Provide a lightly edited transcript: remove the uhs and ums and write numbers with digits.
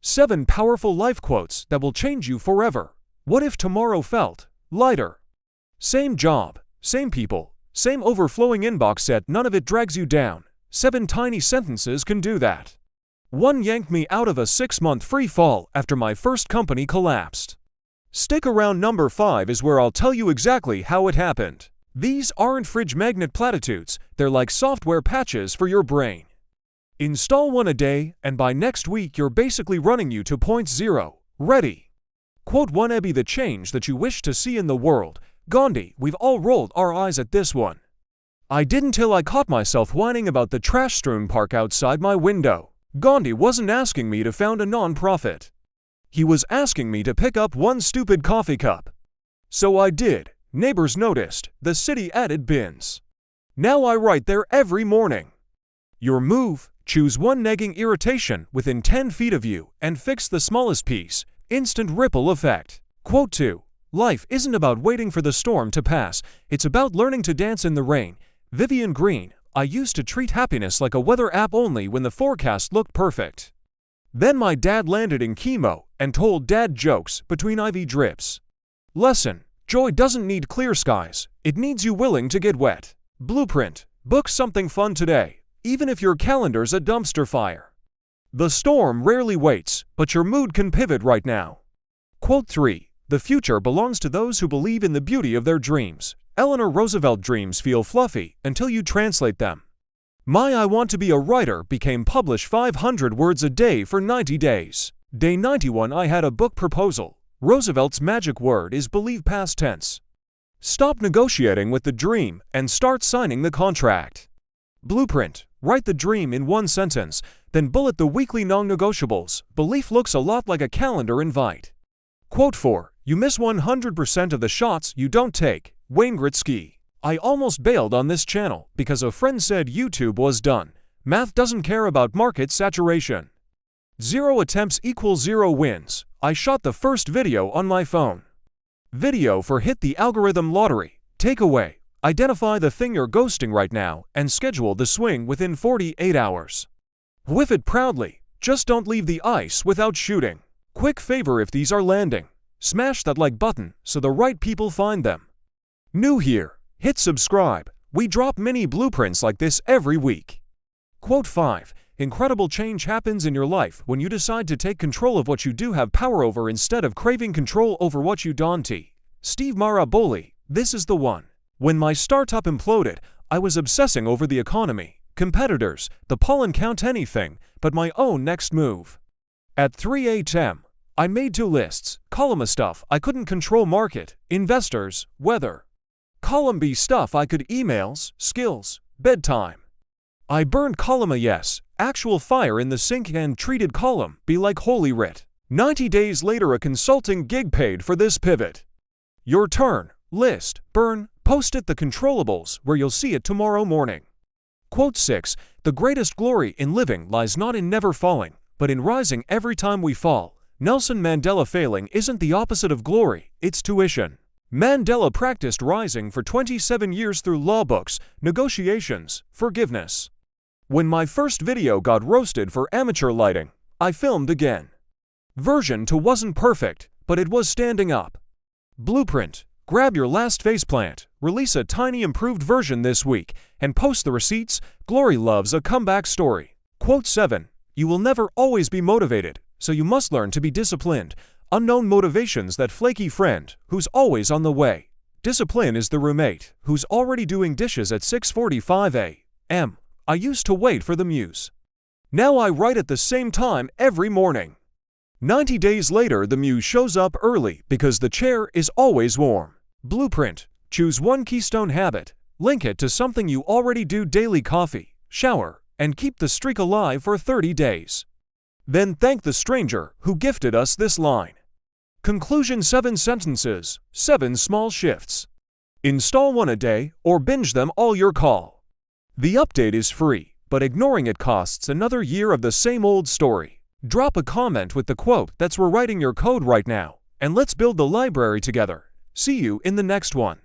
7 powerful life quotes that will change you forever. What if tomorrow felt lighter? Same job, same people, same overflowing inbox, yet none of it drags you down. 7 tiny sentences can do that. 1 yanked me out of a 6-month free fall after my first company collapsed. Stick around. Number 5 is where I'll tell you exactly how it happened. These aren't fridge magnet platitudes, they're like software patches for your brain. Install 1 a day, and by next week you're basically running you to point 0. Ready? Quote 1. Be the change that you wish to see in the world. Gandhi. We've all rolled our eyes at this one. I didn't till I caught myself whining about the trash-strewn park outside my window. Gandhi wasn't asking me to found a non-profit. He was asking me to pick up 1 stupid coffee cup. So I did. Neighbors noticed. The city added bins. Now I write there every morning. Your move: choose 1 nagging irritation within 10 feet of you and fix the smallest piece. Instant ripple effect. Quote 2. Life isn't about waiting for the storm to pass. It's about learning to dance in the rain. Vivian Green. I used to treat happiness like a weather app only when the forecast looked perfect. Then my dad landed in chemo and told dad jokes between IV drips. Lesson: joy doesn't need clear skies, it needs you willing to get wet. Blueprint: book something fun today, even if your calendar's a dumpster fire. The storm rarely waits, but your mood can pivot right now. Quote 3. The future belongs to those who believe in the beauty of their dreams. Eleanor Roosevelt. Dreams feel fluffy until you translate them. My I Want to Be a Writer became publish 500 words a day for 90 days. Day 91. I had a book proposal. Roosevelt's magic word is believe past tense. Stop negotiating with the dream and start signing the contract. Blueprint: write the dream in 1 sentence, then bullet the weekly non-negotiables. Belief looks a lot like a calendar invite. Quote 4. You miss 100% of the shots you don't take. Wayne Gretzky. I almost bailed on this channel because a friend said YouTube was done. Math doesn't care about market saturation. 0 attempts equals 0 wins. I shot the first video on my phone. Video for hit the algorithm lottery. Takeaway: identify the thing you're ghosting right now and schedule the swing within 48 hours. Whiff it proudly. Just don't leave the ice without shooting. Quick favor if these are landing. Smash that like button so the right people find them. New here, hit subscribe. We drop mini blueprints like this every week. Quote 5. Incredible change happens in your life when you decide to take control of what you do have power over instead of craving control over what you don't. Steve Maraboli. This is the one. When my startup imploded, I was obsessing over the economy, competitors, the pollen count, anything but my own next move. At 3 a.m., I made 2 lists. Column A stuff I couldn't control: market, investors, weather. Column B stuff I could: emails, skills, bedtime. I burned column A, yes, actual fire in the sink, and treated column B like holy writ. 90 days later, a consulting gig paid for this pivot. Your turn. List, burn, post it the controllables where you'll see it tomorrow morning. Quote 6. The greatest glory in living lies not in never falling, but in rising every time we fall. Nelson Mandela. Failing isn't the opposite of glory, it's tuition. Mandela practiced rising for 27 years through law books, negotiations, forgiveness. When my first video got roasted for amateur lighting, I filmed again. Version 2 wasn't perfect, but it was standing up. Blueprint: grab your last faceplant, release a tiny improved version this week, and post the receipts. Glory loves a comeback story. Quote 7. You will never always be motivated, so you must learn to be disciplined. Unknown motivation's that flaky friend who's always on the way. Discipline is the roommate who's already doing dishes at 6:45 a.m. I used to wait for the muse. Now I write at the same time every morning. 90 days later, the muse shows up early because the chair is always warm. Blueprint: choose 1 keystone habit, link it to something you already do daily: coffee, shower, and keep the streak alive for 30 days. Then thank the stranger who gifted us this line. Conclusion: 7 sentences, 7 small shifts. Install 1 a day or binge them all your call. The update is free, but ignoring it costs another year of the same old story. Drop a comment with the quote that's rewriting your code right now, and let's build the library together. See you in the next one.